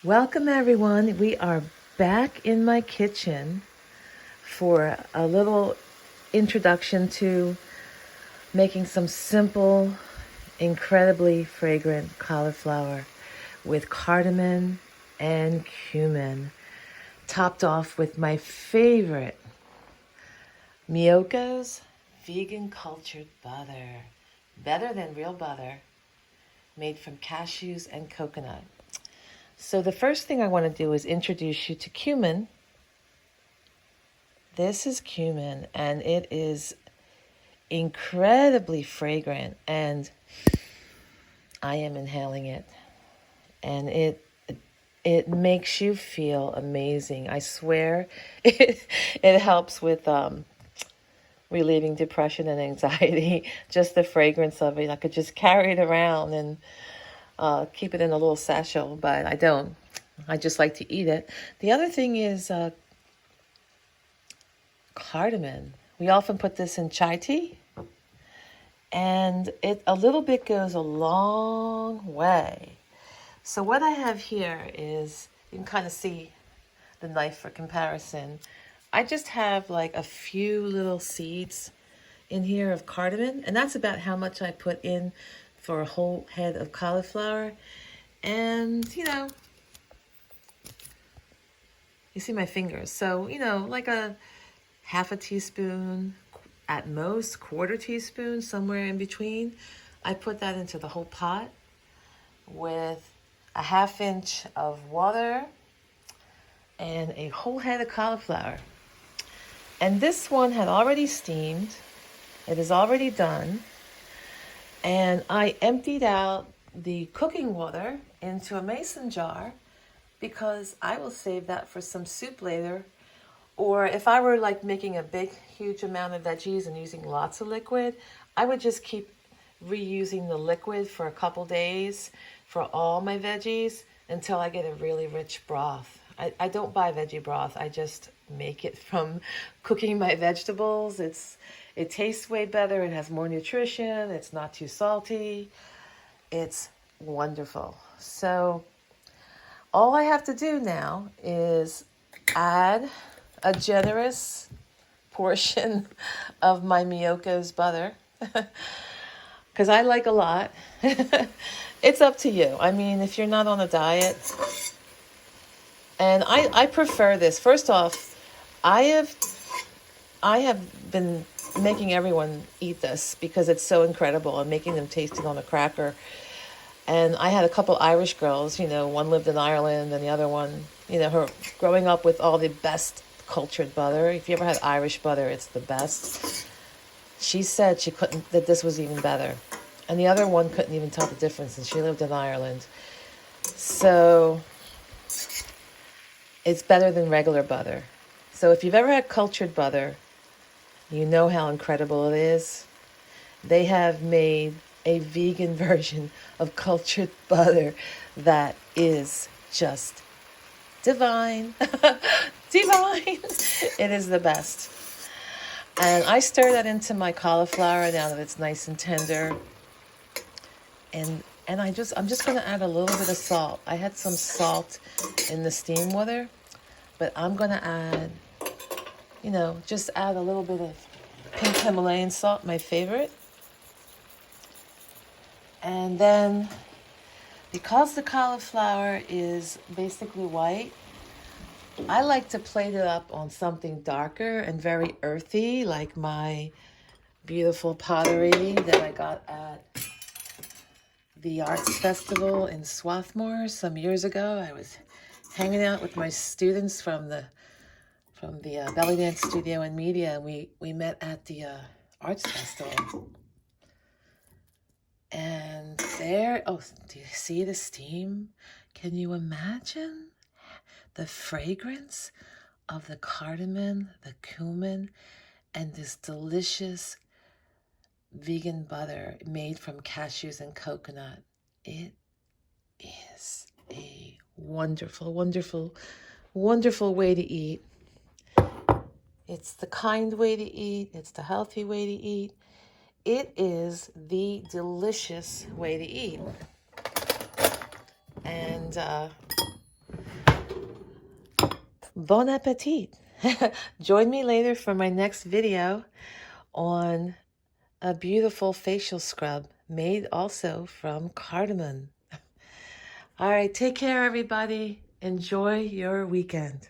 Welcome everyone. We are back in my kitchen for a little introduction to making some simple, incredibly fragrant cauliflower with cardamom and cumin, topped off with my favorite Miyoko's vegan cultured butter. Better than real butter, made from cashews and coconut. So the first thing I want to do is introduce you to cumin. This is cumin, and it is incredibly fragrant, and I am inhaling it, and it makes you feel amazing. I swear, it helps with relieving depression and anxiety. Just the fragrance of it, I could just carry it around and keep it in a little satchel, but I don't. I just like to eat it. The other thing is cardamom. We often put this in chai tea, and it a little bit goes a long way. So what I have here is, you can kind of see the knife for comparison. I just have like a few little seeds in here of cardamom, and that's about how much I put in for a whole head of cauliflower. And you see my fingers, so like a half a teaspoon, at most quarter teaspoon, somewhere in between. I put that into the whole pot with a ½ inch of water and a whole head of cauliflower. And this one had already steamed. It is already done. And I emptied out the cooking water into a mason jar because I will save that for some soup later. Or if I were like making a big, huge amount of veggies and using lots of liquid, I would just keep reusing the liquid for a couple days for all my veggies until I get a really rich broth. I don't buy veggie broth. I just make it from cooking my vegetables. It tastes way better. It has more nutrition. It's not too salty. It's wonderful. So all I have to do now is add a generous portion of my Miyoko's butter because I like a lot. It's up to you. I mean, if you're not on a diet, and I prefer this. First off, I have been making everyone eat this because it's so incredible. I'm making them taste it on a cracker. And I had a couple Irish girls, one lived in Ireland and the other one, her growing up with all the best cultured butter. If you ever had Irish butter, it's the best. She said that this was even better. And the other one couldn't even tell the difference, and she lived in Ireland. So it's better than regular butter. So if you've ever had cultured butter, you know how incredible it is. They have made a vegan version of cultured butter that is just divine. Divine. It is the best. And I stir that into my cauliflower now that it's nice and tender. And I'm just going to add a little bit of salt. I had some salt in the steam water, but I'm going to add, just add a little bit of pink Himalayan salt, my favorite. And then, because the cauliflower is basically white, I like to plate it up on something darker and very earthy, like my beautiful pottery that I got at the Arts Festival in Swarthmore some years ago. I was hanging out with my students from the belly dance studio and media, and we met at the Arts Festival. And there, do you see the steam? Can you imagine the fragrance of the cardamom, the cumin, and this delicious vegan butter made from cashews and coconut? It is a wonderful, wonderful, wonderful way to eat. It's the kind way to eat. It's the healthy way to eat. It is the delicious way to eat. And Bon appetit. Join me later for my next video on a beautiful facial scrub made also from cardamom. All right, take care, everybody. Enjoy your weekend.